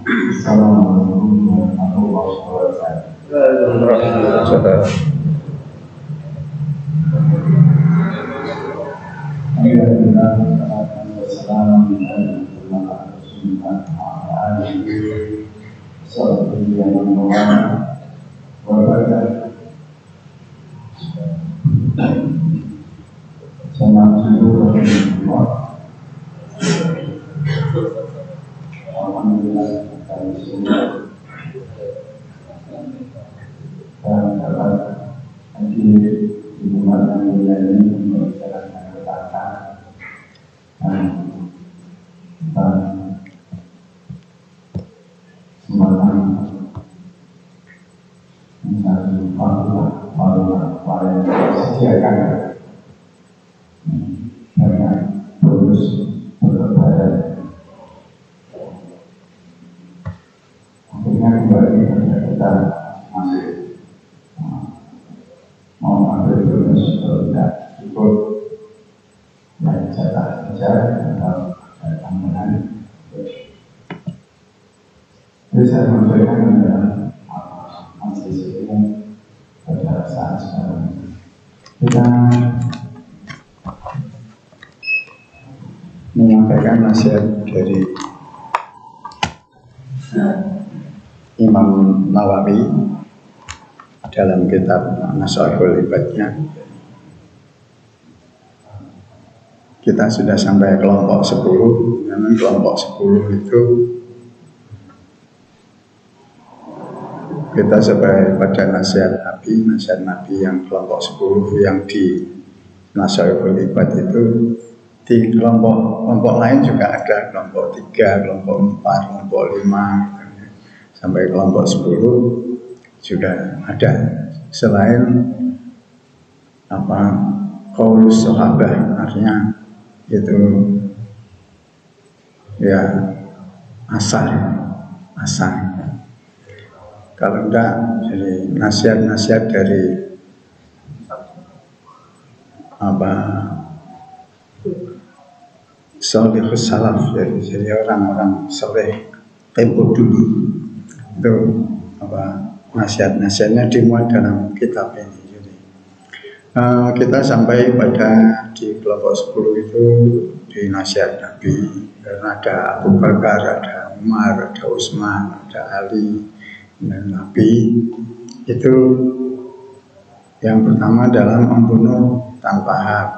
Assalamualaikum warahmatullahi wabarakatuh. Saya menyampaikan pada saat sekarang kita menyampaikan nasihat dari Imam Nawawi dalam kitab Nasaihul Ibadnya. Kita sudah sampai kelompok 10. Memang kelompok 10 itu kita sampai pada nasihat Nabi yang kelompok 10 yang di Nasaihul Ibad itu. Di kelompok lain juga ada kelompok 3, kelompok 4, kelompok 5 gitu. Sampai kelompok 10 sudah ada. Selain qaulus sahabah, artinya itu ya asar. Kalau enggak, jadi nasihat-nasihat dari salihus salaf, jadi orang-orang saleh tempo dulu itu nasihat-nasihatnya dimuat dalam kitab ini. Jadi kita sampai pada di kelompok 10 itu di nasihat Nabi, karena ada Abu Bakar, ada Umar, ada Utsman, ada Ali dan Nabi. Itu yang pertama dalam membunuh tanpa hak.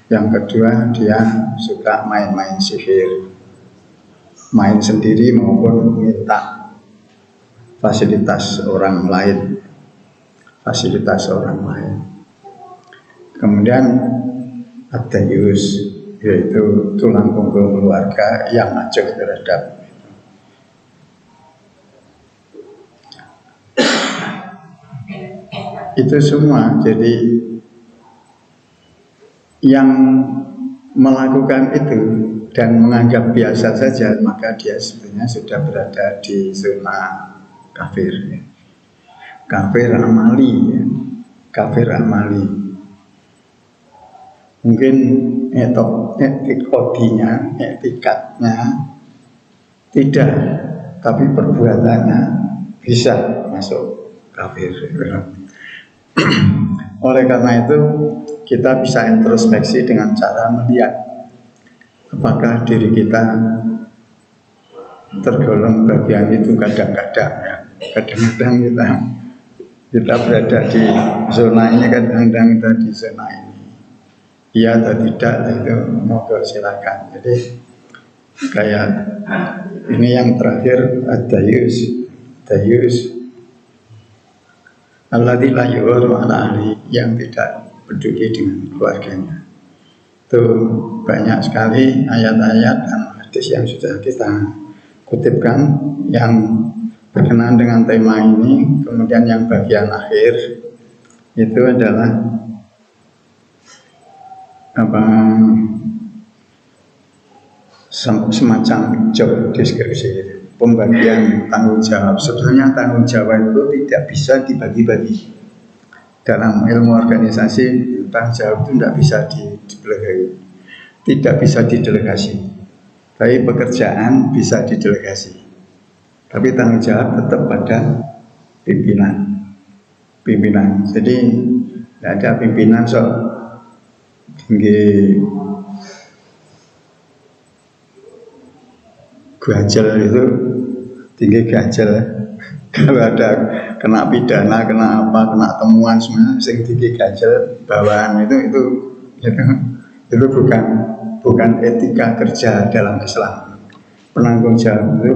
Yang kedua, dia suka main-main sihir, main sendiri maupun minta fasilitas orang lain. Kemudian at-tayyus, yaitu tulang punggung keluarga yang acuh terhadap itu semua. Jadi yang melakukan itu dan menganggap biasa saja, maka dia sebenarnya sudah berada di zona kafir. Kafir amali. Mungkin etikatnya tidak, tapi perbuatannya bisa masuk kafir. Oleh karena itu kita bisa introspeksi dengan cara melihat apakah diri kita tergolong bagian itu. Kadang-kadang kita berada di zona ini, kadang-kadang kita di zona ini. Iya atau tidak, itu monggo silakan. Jadi kayak ini yang terakhir, ad-dayus alladzi la yu'ru ala ahli, yang tidak peduli dengan keluarganya. Itu banyak sekali ayat-ayat dan hadis yang sudah kita kutipkan yang berkenaan dengan tema ini. Kemudian yang bagian akhir itu adalah semacam job description, pembagian tanggung jawab. Sebenarnya tanggung jawab itu tidak bisa dibagi-bagi. Dalam ilmu organisasi, tanggung jawab itu tidak bisa tidak bisa didelegasi. Tapi pekerjaan bisa didelegasi. tapi tanggung jawab tetap pada pimpinan. Jadi tidak ada pimpinan sok tinggi gajel itu tinggi gajel. Kalau ada kena pidana, kena apa, kena temuan semuanya sing tinggi gajel bawahan itu bukan etika kerja dalam Islam. Penanggung jawab itu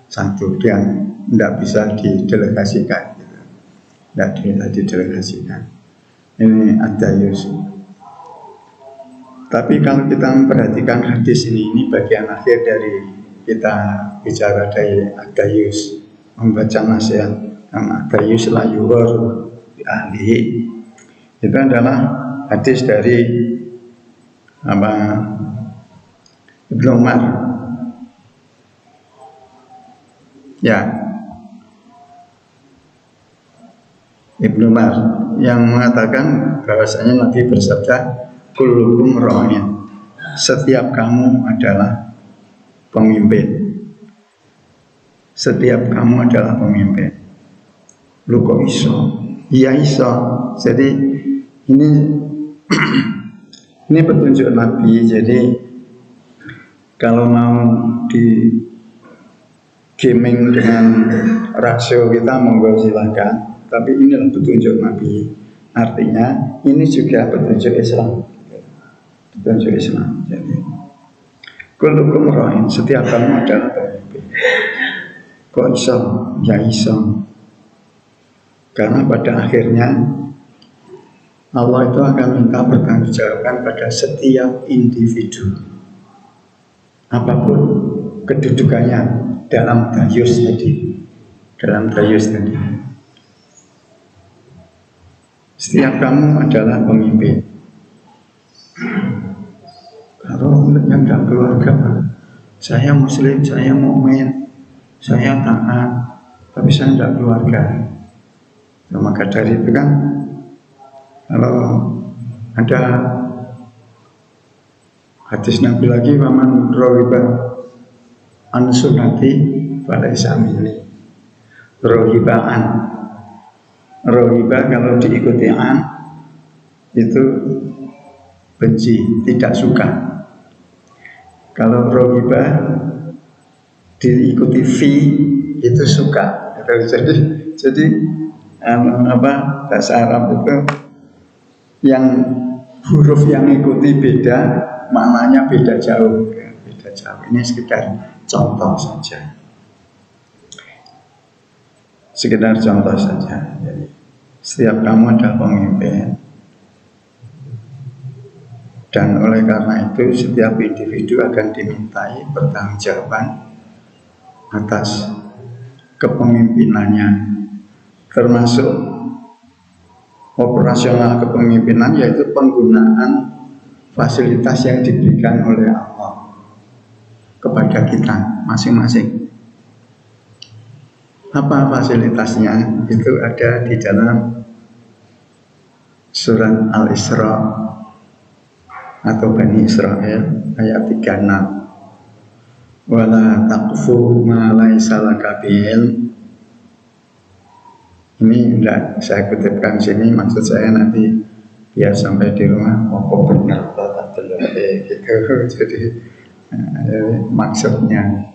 satu yang tidak bisa didelegasikan, tidak bisa didelegasikan. Ini ad-dayus. Tapi kalau kita memperhatikan hadis ini bagian akhir dari kita bicara dari ad-dayus, membaca nasihat ad-dayus la yughar bi ahlihi, itu adalah hadis dari Ibnu Umar. Ya, Ibnu Umar yang mengatakan bahwasanya Nabi bersabda, kullukum ra'in, setiap kamu adalah pemimpin. Setiap kamu adalah pemimpin. Lu kok iso? Iya iso. Jadi ini ini petunjuk Nabi. Jadi kalau mau di gaming dengan rasio kita monggo silakan. Tapi inilah petunjuk Nabi. Artinya ini juga petunjuk Islam. Petunjuk Islam. Jadi kullukum ra'in, setiap kamu adalah pemimpin. Kok iso? Ya iso. Karena pada akhirnya Allah itu akan minta pertanggungjawaban pada setiap individu, apapun kedudukannya dalam dayus tadi. Setiap kamu adalah pemimpin. Kalau yang tidak keluarga, saya muslim, saya mukmin, saya taat, tapi saya tidak keluarga. Ya, maka dari itu kan, kalau ada hadis Nabi lagi, waman rohiba an sunnati pada islamini. Rohiba kalau diikuti an itu benci, tidak suka. Kalau rohiba diikuti fi itu suka. Jadi bahasa Arab itu yang huruf yang ikuti beda, maknanya beda jauh. Ini sekedar contoh saja. Jadi, setiap kamu adalah pemimpin, dan oleh karena itu setiap individu akan dimintai pertanggungjawaban atas kepemimpinannya, termasuk operasional kepemimpinan, yaitu penggunaan fasilitas yang diberikan oleh Allah kepada kita masing-masing. Apa fasilitasnya? Itu ada di dalam surat Al-Isra atau Bani Israel ayat 36. Wala taqfu ma laisa laka bi'ilm. Ini enggak saya kutipkan sini, maksud saya nanti biar sampai di rumah kok benar tak gitu. Jadi maksudnya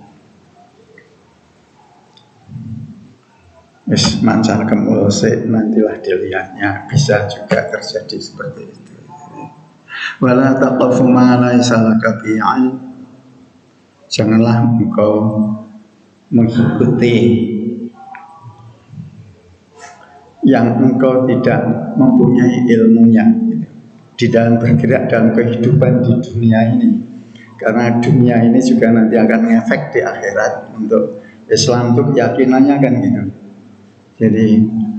mancal kemulsik, nantilah dilihatnya, bisa juga terjadi seperti itu. Wala taqfu ma laisa laka bi'ilm, janganlah engkau mengikuti yang engkau tidak mempunyai ilmunya di dalam bergerak dalam kehidupan di dunia ini, karena dunia ini juga nanti akan ngefek di akhirat. Untuk Islam itu keyakinannya kan gitu. Jadi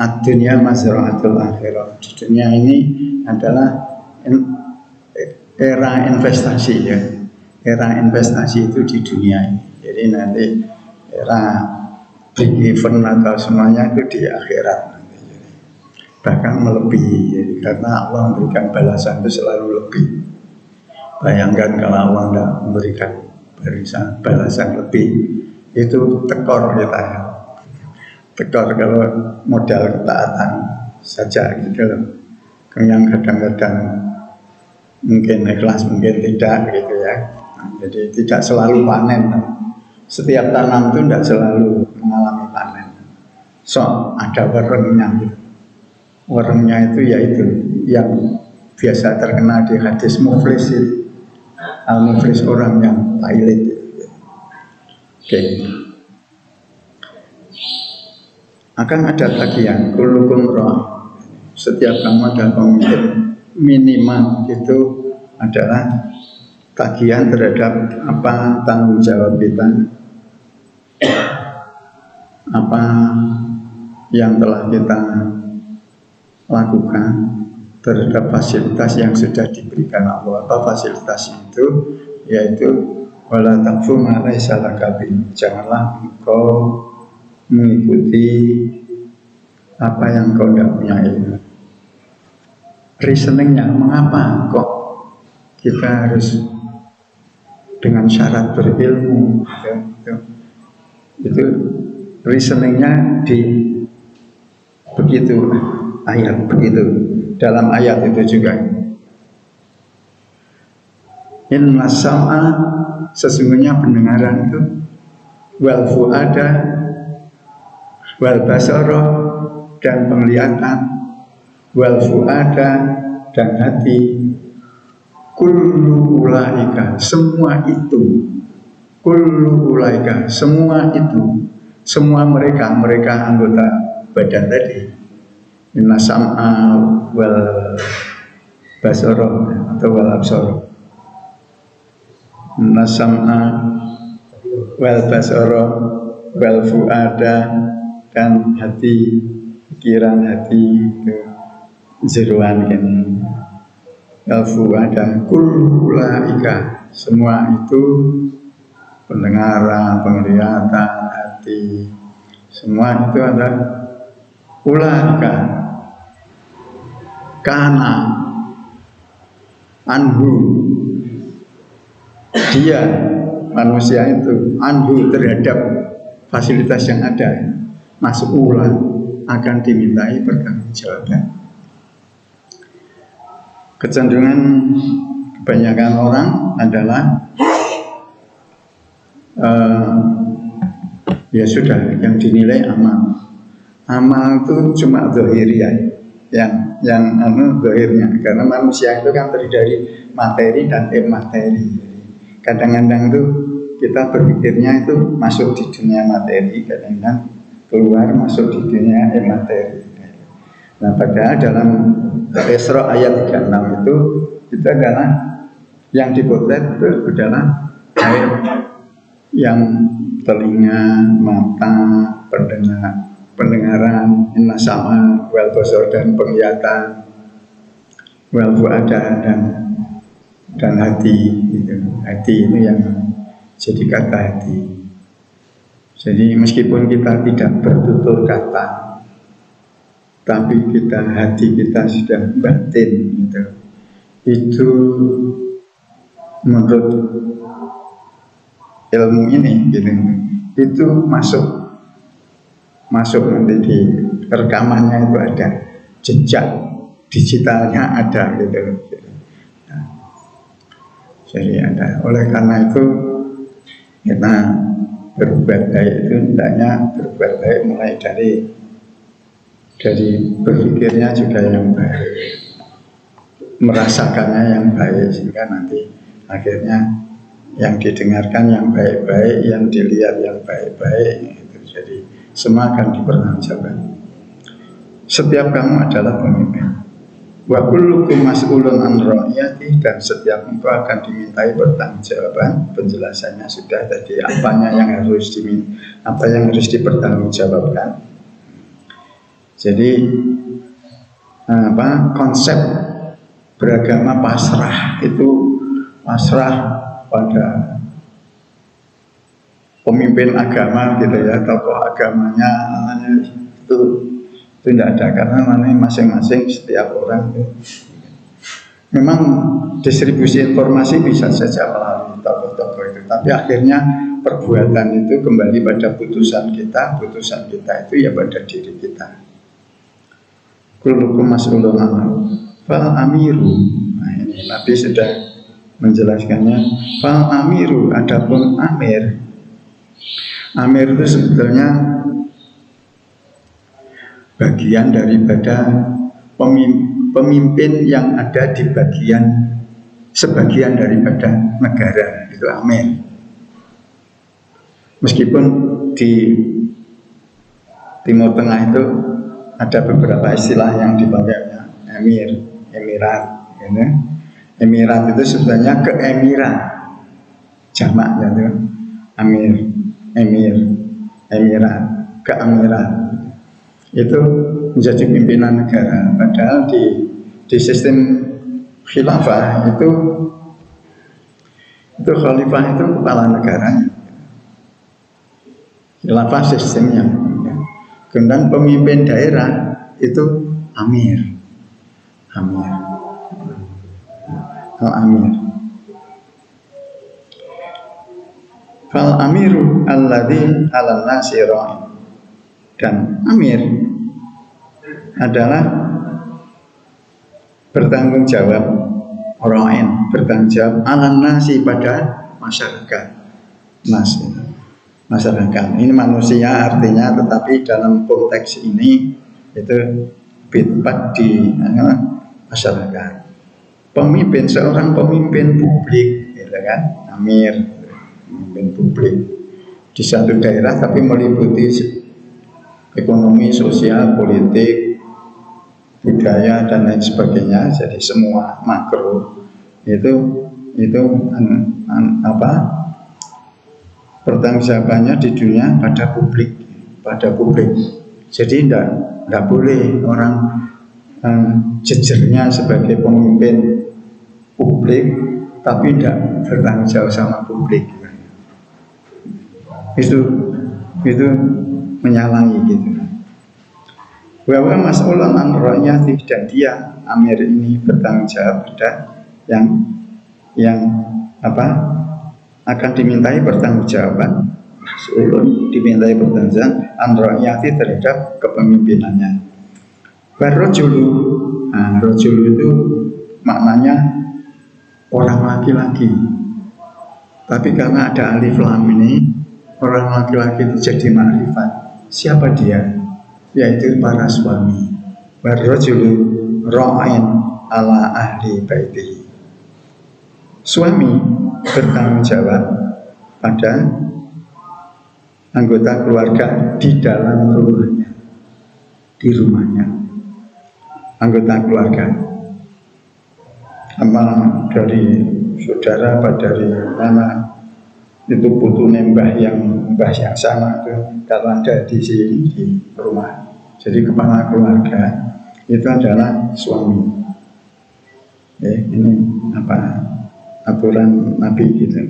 ad-dunya mazra'atul akhirah. Di dunia ini adalah era investasi ya. Era investasi itu di dunia ini. Jadi nanti era big event atau semuanya itu di akhirat nanti. Jadi, bahkan melebihi. Jadi, karena Allah memberikan balasan itu selalu lebih. Bayangkan kalau Allah tidak memberikan balasan lebih, itu tekor kita ya. Tekor kalau modal ketaatan saja gitu loh. Yang kadang-kadang mungkin ikhlas, mungkin tidak gitu ya. Nah, jadi tidak selalu panen. Setiap tanam itu tidak selalu mengalami panen. So ada warengnya gitu. Warengnya itu yaitu yang biasa terkenal di hadis muflis itu. Al-muflis orang yang pailit gitu. Oke. Akan ada tagihan kullukum roh. Setiap kamu adalah pemimpin, minimal itu adalah tagihan terhadap apa tanggung jawab kita, apa yang telah kita lakukan terhadap fasilitas yang sudah diberikan Allah. Apa fasilitas itu? Yaitu wala taqfu ma laysa laka bihi. Janganlah engkau mengikuti apa yang kau tidak punya ilmu. Reasoningnya, mengapa kok kita harus dengan syarat berilmu? Itu reasoningnya di begitu ayat begitu. Dalam ayat itu juga inna sam'a, sesungguhnya pendengaran itu, wal fu'ada, wal basara, dan penglihatan, wal fu'ada, dan hati, kullu ulaika, semua itu, kullu ulaika, semua itu, semua mereka anggota badan tadi, inna sam'a wal basara atau wal absara, inna sam'a wal basara wal fu'ada, dan hati, pikiran hati itu zeruan ini, wal fu'ada kullaika, semua itu pendengaran, penglihatan, hati, semua itu ada ulaika kana anhu, dia manusia itu anhu terhadap fasilitas yang ada masuk ulang akan dimintai pertanggungjawaban. Kecenderungan kebanyakan orang adalah ya sudah, yang dinilai amal. Amal itu cuma zahiriyah, yang zahirnya, karena manusia itu kan terdiri dari materi dan imateri. Kadang-kadang itu kita berpikirnya itu masuk di dunia materi, kadang-kadang keluar masuk di dunia imateri. Nah, padahal dalam Isra ayat 36 itu adalah yang dipotret itu adalah baik yang telinga, mata, pendengaran, inna sama, wal basar, dan penglihatan, wal fu'ada, dan hati gitu. Hati ini yang jadi kata hati. Jadi meskipun kita tidak bertutur kata, tapi hati kita sudah batin gitu. Itu menurut ilmu ini gitu, itu masuk nanti di rekamannya, itu ada jejak digitalnya ada gitu. Nah, jadi ada. Oleh karena itu kita berbuat baik itu hendaknya berbuat baik mulai dari berpikirnya juga yang baik, merasakannya yang baik, sehingga nanti akhirnya yang didengarkan yang baik-baik, yang dilihat yang baik-baik gitu. Jadi semua akan dipertanggungjawabkan. Setiap kamu adalah pemimpin. Wa kullukum mas'ulun an ra'iyati, dan setiap itu akan dimintai pertanggungjawaban. Penjelasannya sudah tadi, apa yang harus dipertanggungjawabkan. Jadi konsep beragama pasrah itu pasrah pada pemimpin agama gitu ya, tokoh agamanya itu tidak ada, karena masing-masing setiap orang itu. Memang distribusi informasi bisa saja melalui tokoh-tokoh itu, tapi akhirnya perbuatan itu kembali pada putusan kita itu ya pada diri kita. Kullukum mas'ulun fal amiru. Nah, ini Nabi sudah menjelaskannya. Fal amiru, adapun amir. Amir itu sebetulnya bagian daripada pemimpin yang ada di sebagian daripada negara, itu amir. Meskipun di Timur Tengah itu ada beberapa istilah yang dipakainya, emirat, gitu. Emirat itu sebenarnya keemiran, jamaknya itu emirat, keemiran. Itu menjadi pimpinan negara. Padahal di sistem khilafah itu khalifah itu kepala negaranya. Khilafah sistemnya. Kemudian pemimpin daerah itu amir. Al-amir. Fal amiru alladzi 'alan nasi ra'in. Dan amir adalah bertanggung jawab, ra'in, bertanggung jawab 'alan nasi, pada masyarakat. Masyarakat ini manusia artinya, tetapi dalam konteks ini itu tempat di masyarakat. Seorang pemimpin publik, gitu kan, amir, pemimpin publik di satu daerah, tapi meliputi ekonomi, sosial, politik, budaya dan lain sebagainya. Jadi semua makro itu pertanggungjawabannya di dunia pada publik. Jadi tidak boleh orang jejernya sebagai pemimpin publik tapi tidak bertanggung jawab sama publik. Itu menyalahi gitu. Bahwa mas'ulun an ra'yati, dan dia amir ini bertanggung jawab pada yang akan dimintai pertanggungjawaban. Mas'ulun dimintai pertanggungjawaban an ra'yati, terhadap kepemimpinannya. Warrojulu, rojulu itu maknanya orang laki-laki. Tapi karena ada alif lam ini, orang laki-laki itu jadi ma'rifat. Siapa dia? Yaitu para suami. Warrojulu ra'in ala ahli baitihi. Suami bertanggung jawab pada anggota keluarga di dalam rumahnya, di rumahnya. Anggota keluarga, apa dari saudara, apa dari mana, itu putune mbah yang sama itu kalau ada di sini di rumah. Jadi kepala keluarga itu adalah suami. Ini aturan Nabi gitu.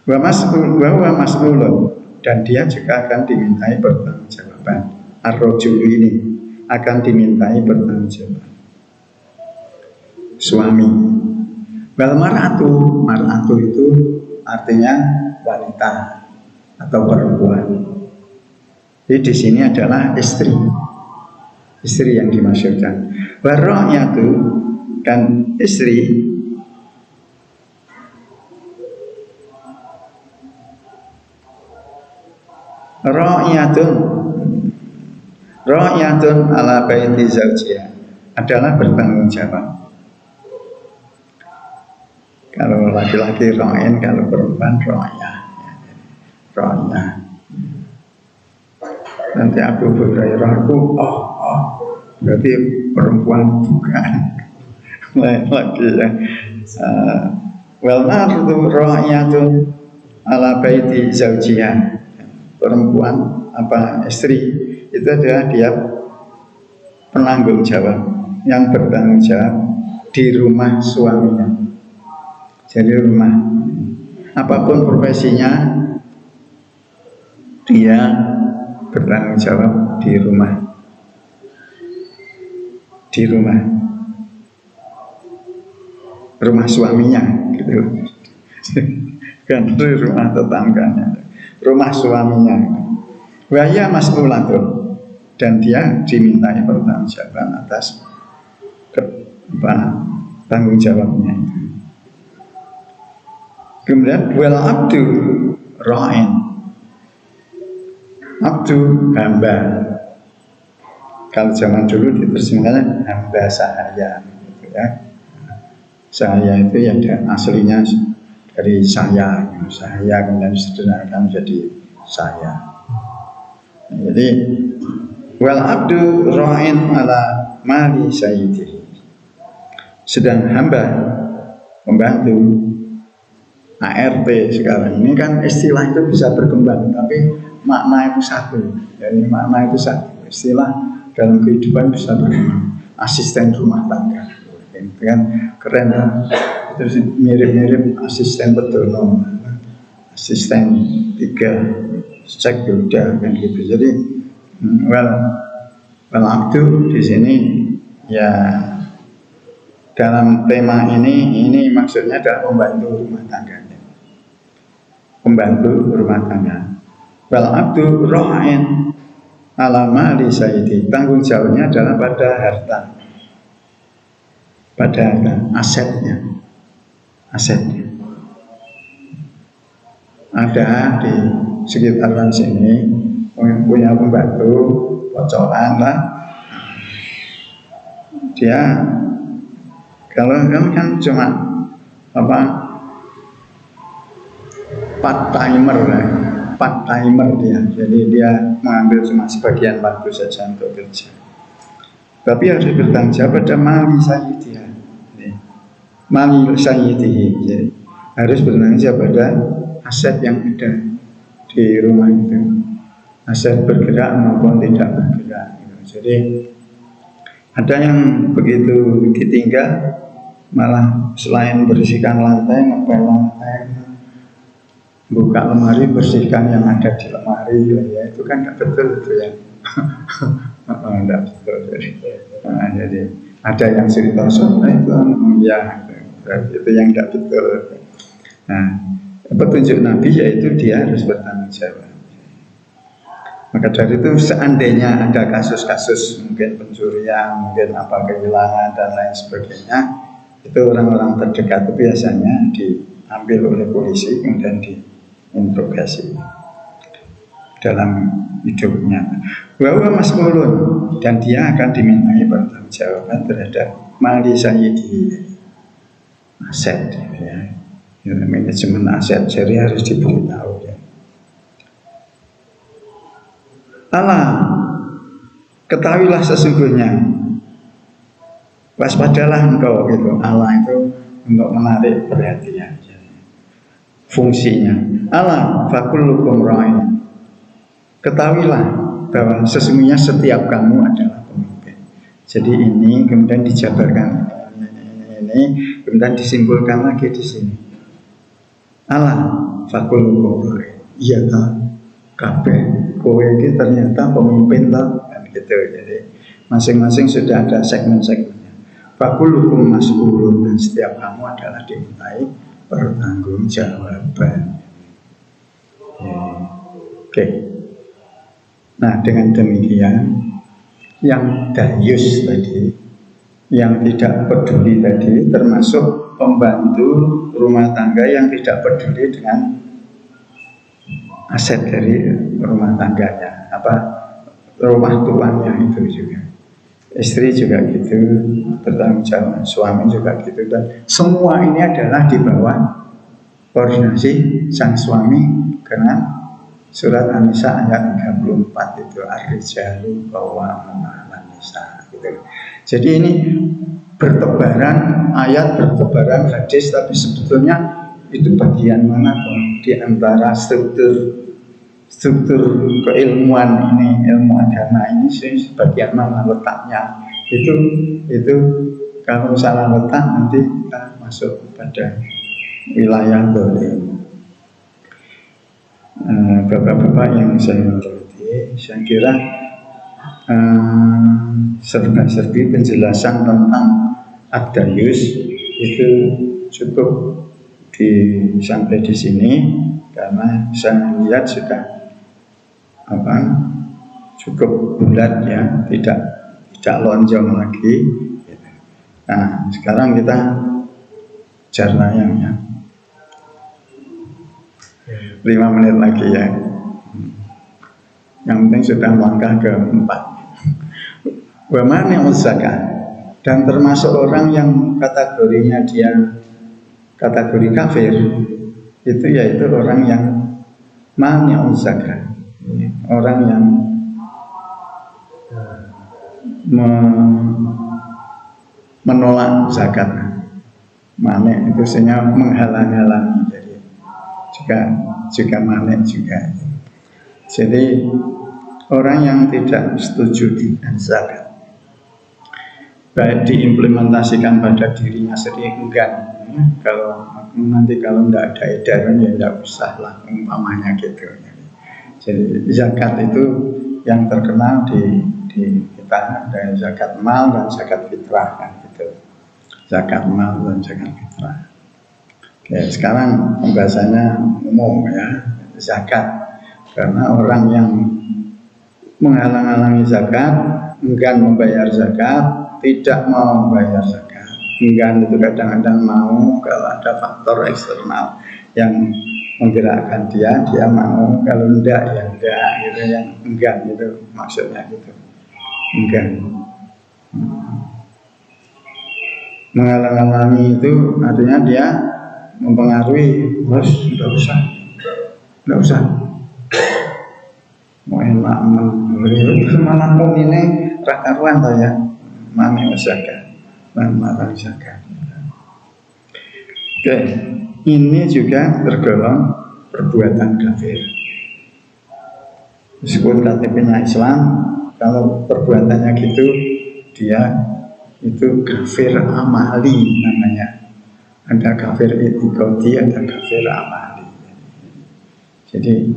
Wa mas'ulun, dan dia juga akan dimintai pertanggungjawaban. Ar-rajulu ini akan dimintai pertanggungjawaban. Suami. Wal mar'atu itu artinya wanita atau perempuan. Jadi di sini adalah istri yang dimaksudkan. Warra'yatu, kan istri. Ra'yatun ala baiti zawjiyah adalah bertanggung jawab. Kalau laki-laki ra'in, kalau perempuan ra'yah. Nanti Abu Hurairah berarti perempuan bukan laki ya. Wal mar'atu ra'yatun ala baiti zawjiyah. Perempuan istri itu adalah dia penanggung jawab, yang bertanggung jawab di rumah suaminya. Jadi rumah, apapun profesinya, dia bertanggung jawab di rumah suaminya gitu. Kan di rumah tetangganya. rumah suaminya. Wahya mas'ulatun, dan dia dimintai pertanggungjawaban atas tanggung jawabnya itu. Kemudian wal abdu ra'in, abdu hamba. Kalau zaman dulu diterjemahkan hamba sahaya, gitu ya. Sahaya itu yang aslinya dari saya kemudian disederhanakan menjadi saya. Jadi wal abdu ra'in ala mali sayyidi, sedang hamba pembantu. ART sekarang ini kan istilah itu bisa berkembang, tapi makna itu satu. Jadi makna itu satu. Istilah dalam kehidupan bisa berkembang. Asisten rumah tangga, itu kan keren kan? Terus mirip-mirip asisten petronom, asisten 3 cek udah kan gitu. Jadi wal abdu di sini ya dalam tema ini maksudnya adalah pembantu rumah tangga. Pembantu rumah tangga. Wal abdu ra'in ala mali sayyidi, tanggung jawabnya adalah pada harta, pada asetnya. Ada di sekitaran sini punya pembantu bocoran lah. Dia kalau kan cuma part timer dia, jadi dia mengambil cuma sebagian waktu saja untuk kerja. Tapi harus bertanggung jawab pada mali sayyidi, jadi harus bertanggung jawab pada aset yang ada di rumah itu, aset bergerak maupun tidak bergerak. Jadi ada yang begitu ditinggal malah selain bersihkan lantai, ngepel lantai, buka lemari, bersihkan yang ada di lemari, ya itu kan tidak betul itu ya. Tidak betul. Jadi ada yang cerita soal itu, ya itu yang tidak betul. Nah, petunjuk Nabi yaitu dia harus bertanggung jawab. Maka dari itu seandainya ada kasus-kasus mungkin pencurian, mungkin apa kehilangan dan lain sebagainya, itu orang-orang terdekat itu biasanya diambil oleh polisi kemudian diinterogasi dalam hidupnya. Bahwa mas'ulun, dan dia akan dimintai pertanggungjawaban terhadap mali sayyidi, aset ya. Manajemen aset, jadi harus diberitahu ya. Allah, ketahuilah sesungguhnya, waspadalah engkau gitu. Allah itu untuk menarik perhatian. Fungsinya Allah fakullukum ra'in, ketahuilah bahwa sesungguhnya setiap kamu adalah pemimpin. Jadi ini kemudian dijabarkan ini kemudian disimpulkan lagi di sini. Allah fakullukum ra'in, iya tak kabeh kowe ini ternyata pemimpin lah kan gitu. Jadi masing-masing sudah ada segmen-segmennya. Fakullukum mas'ulun, dan setiap kamu adalah dimintai pertanggungjawaban. Oke. Nah, dengan demikian yang dayus tadi, yang tidak peduli tadi, termasuk pembantu rumah tangga yang tidak peduli dengan aset dari rumah tangganya, rumah tuannya itu juga. Istri juga gitu, bertanggung jawab, suami juga gitu, dan semua ini adalah di bawah koordinasi sang suami dengan surat An-Nisa ayat 34 itu, ar-rijalu qawwamuna 'alan nisa gitu. Jadi ini bertebaran ayat, bertebaran hadis, tapi sebetulnya itu bagian mana di antara struktur keilmuan ini, ilmu agama ini sih bagian mana letaknya, itu kalau salah letak nanti kita masuk pada wilayah dolim. Bapak-bapak yang saya hormati, saya kira serba-serbi penjelasan tentang ad-dayus itu cukup sampai di sini. karena saya lihat sudah cukup bulat ya, tidak lonjong lagi. Nah sekarang kita jar layang ya, 5 menit lagi ya. Yang penting sudah melangkah ke 4. Wa mani'uz zakat, dan termasuk orang yang kategorinya dia kategori kafir itu yaitu orang yang mani'uz zakat, orang yang menolak zakat. Mane itu sebenarnya menghalang-halangi, jadi juga mane juga. Jadi orang yang tidak setuju dengan zakat, baik diimplementasikan pada dirinya sendiri enggak, kalau tidak ada edaran ya tidak usah lah umpamanya gitu. Jadi zakat itu yang terkenal di kita ada zakat mal dan zakat fitrah kan gitu. Zakat mal dan zakat fitrah. Oke, sekarang pembahasannya umum ya, zakat. Karena orang yang menghalang-halangi zakat, enggan membayar zakat, tidak mau membayar zakat. Enggan itu kadang-kadang mau kalau ada faktor eksternal yang menggerakkan dia mau, kalau enggak ya enggak gitu, yang enggan itu maksudnya gitu. Enggan. Menghalang-halangi itu artinya dia mempengaruhi, bos enggak usah mau enak malah ini rakaruan toh ya, mana zakat marang zakat. Oke, ini juga tergolong perbuatan kafir. Meskipun KTP-nya Islam, kalau perbuatannya gitu, dia itu kafir amali namanya. Ada kafir itikadi, ada kafir amali. Jadi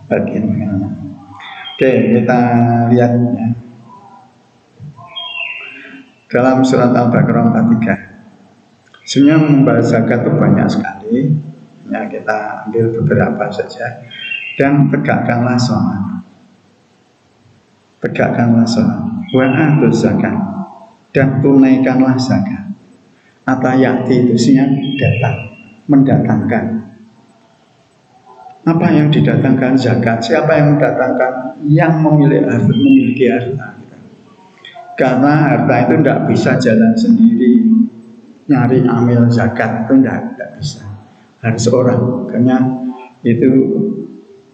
bagaimana? Oke, kita lihat ya. Dalam surat Al-Baqarah 43, sebenarnya membahas zakat itu banyak sekali. Ya, kita ambil beberapa saja. Dan tegakkanlah sholat. Tegakkanlah sholat. Wa atuz zakat, dan tunaikanlah zakat. Atayati itu sebenarnya datang, mendatangkan. Apa yang didatangkan zakat? Siapa yang mendatangkan? Yang memiliki harta. Karena harta itu tidak bisa jalan sendiri. Nyari amil zakat itu tidak bisa. Harus orang. Karena itu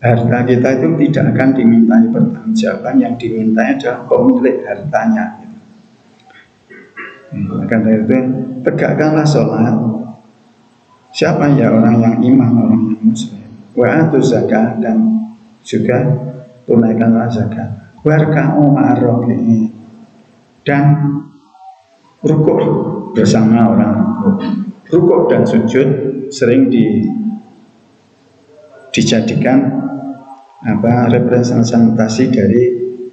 harta kita itu tidak akan dimintai pertanggungjawaban. Yang dimintai adalah pemilik hartanya. Karena itu tegakkanlah sholat. Siapa ya orang yang iman, orang yang muslim? Wa atuz zakat, dan juga tunaikanlah zakat. Warka'u ma'ar-raki'in, dan rukuk bersama orang rukuk. Rukuk dan sujud sering dijadikan representasi dari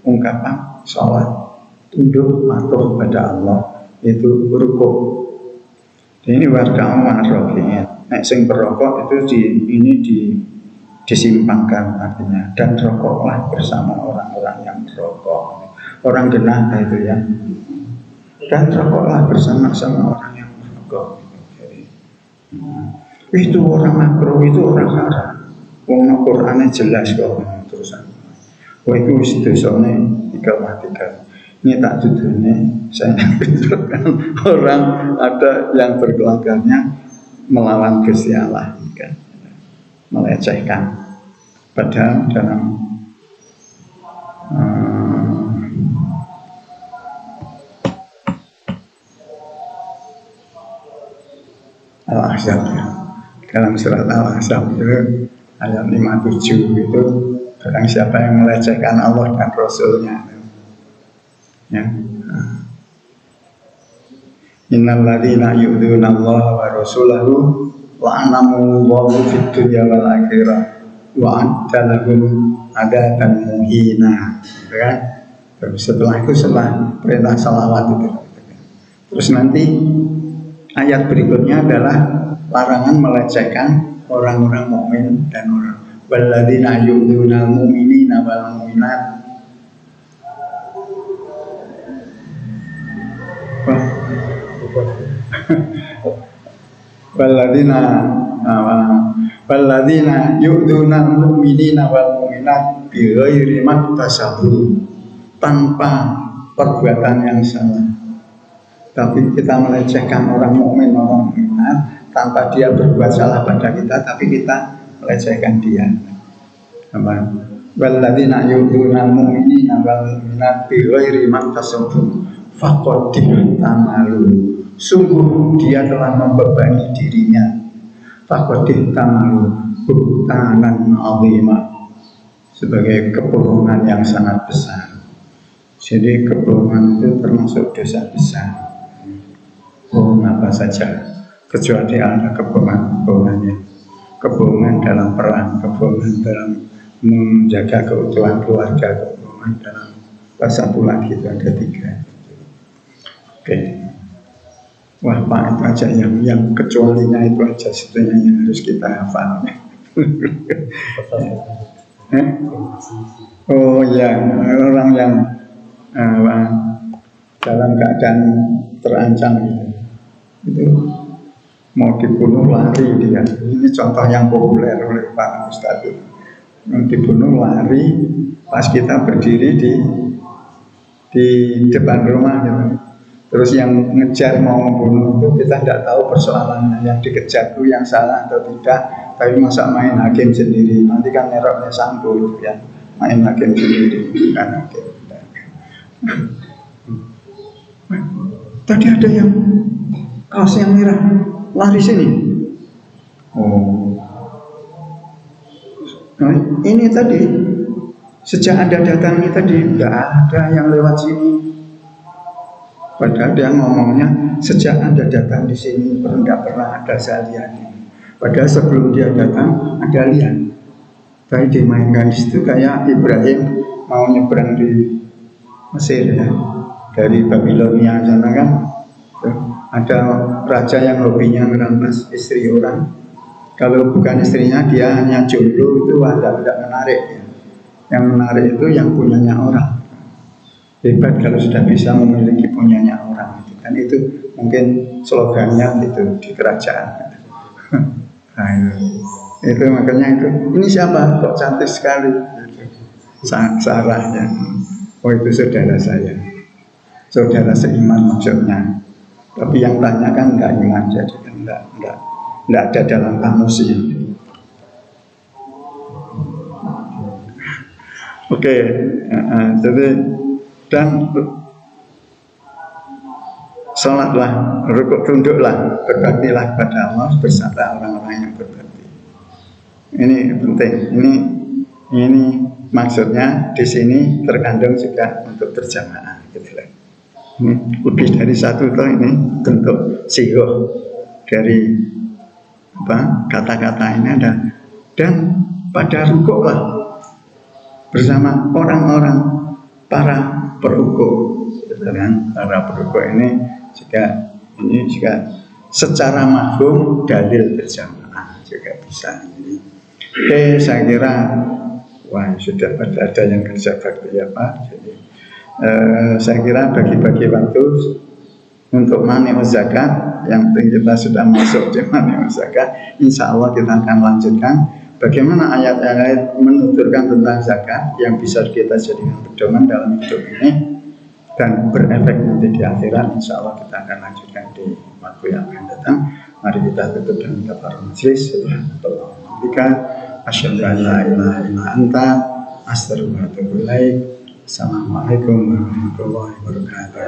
ungkapan sholat, tunduk patuh pada Allah, itu rukuk. Ini warka'u ma'ar-raki'in. Nek sing berrokok itu disimpangkan artinya, dan rokoklah bersama orang-orang yang berrokok. Orang genah itu ya, dan rokoklah bersama-sama orang yang berrokok. Itu orang makruh, itu orang haram. Wong Qur'ane jelas kok terusan. Wah itu wis dosane 3 Ini tak judulnya, saya tunjukkan orang ada yang berkelakuannya melawan Gusti Allah, kan? Melecehkan. Padahal dalam Al-Ahzab ya. Dalam surat Al-Ahzab itu ayat 57 itu, barang siapa yang melecehkan Allah dan Rasulnya ya. Innal ladzina yu'dzuna Allah wa rasulahu la'anahumullahu fid dunya wal akhirah wa a'adda lahum adzatan muhina. Kan? Setelah perintah salawat itu. Terus nanti ayat berikutnya adalah larangan melecehkan orang-orang mukmin dan orang walladzina yu'minuna mu'minina wal mu'minat. Walladzina yu'minuna mu'minina wal mu'minat bighairi maktasabu, tanpa perbuatan yang salah. Tapi kita melecehkan orang mukmin, orang mukminat tanpa dia berbuat salah pada kita, tapi kita melecehkan dia. Walladzina yu'minuna mu'minina wal mu'minat bighairi maktasabu faqad ihtamalu, sungguh dia telah membebani dirinya, faqad ihtamalu buhtanan 'azima, sebagai kebohongan yang sangat besar. Jadi kebohongan itu termasuk dosa besar. Bohong apa saja, kecuali ada kebohongannya. Kebohongan dalam perang, kebohongan dalam menjaga keutuhan keluarga, kebohongan dalam satu lagi itu ada 3. Oke. Wah Pak, itu aja yang kecualinya itu aja sebetulnya yang harus kita hafal. Oh ya, orang yang dalam keadaan terancam itu mau dibunuh lari dia. Ini contoh yang populer oleh Pak Ustadz. Yang dibunuh lari pas kita berdiri di depan rumah gitu. Terus yang ngejar mau membunuh itu kita tidak tahu persoalannya, yang dikejar itu yang salah atau tidak. Tapi masa main hakim sendiri, nanti kan neroknya Sambo itu ya, main hakim sendiri kan hakim. Tadi ada yang kaos yang merah lari sini. Oh, nah, ini tadi sejak Anda datang ini tadi tidak ada yang lewat sini. Padahal dia ngomongnya sejak Anda datang di sini tidak pernah ada saya lihat. Padahal sebelum dia datang ada lihat. Tadi dimainkan di situ kayak Ibrahim mau nyebrang di Mesir ya, dari Babilonia sana kan. Ada raja yang hobinya merampas istri orang. Kalau bukan istrinya dia hanya jomblo, itu tidak menarik ya. Yang menarik itu yang punyanya orang. Hebat kalau sudah bisa memiliki punyanya orang itu kan, itu mungkin slogannya gitu di kerajaan. Nah, itu makanya itu ini siapa kok cantik sekali gitu. Sarahnya, oh itu saudara saya, saudara seiman maksudnya. Tapi yang tanya kan enggak iman, jadi kan enggak ada dalam kamus ini. Oke, jadi dan sholatlah, rukuk tunduklah, berbaktilah kepada Allah bersama orang-orang yang berbakti. Ini penting. Ini maksudnya di sini terkandung juga untuk berjamaah, gitu lah. Ini lebih dari satu toh, ini bentuk sigoh dari kata-kata ini ada. Dan pada rukuklah bersama orang-orang para perukuk, kan? Para perukuk ini juga secara mafhum dalil berjamaah juga bisa ini. Oke, saya kira wah sudah ada yang kerja bakti ya Pak. Jadi saya kira bagi-bagi waktu untuk mani'uz zakat, yang penting kita sudah masuk di mani'uz zakat. Insya Allah kita akan lanjutkan bagaimana ayat-ayat menuturkan tentang zakat yang bisa kita jadikan pedoman dalam hidup ini dan berefek nanti di akhirat. Insya Allah kita akan lanjutkan di waktu yang akan datang. Mari kita tutup dengan kafarat majelis. Asyhadu an la ilaha illa anta astaghfiruka wa atubu ilaik. Assalamualaikum warahmatullahi wabarakatuh.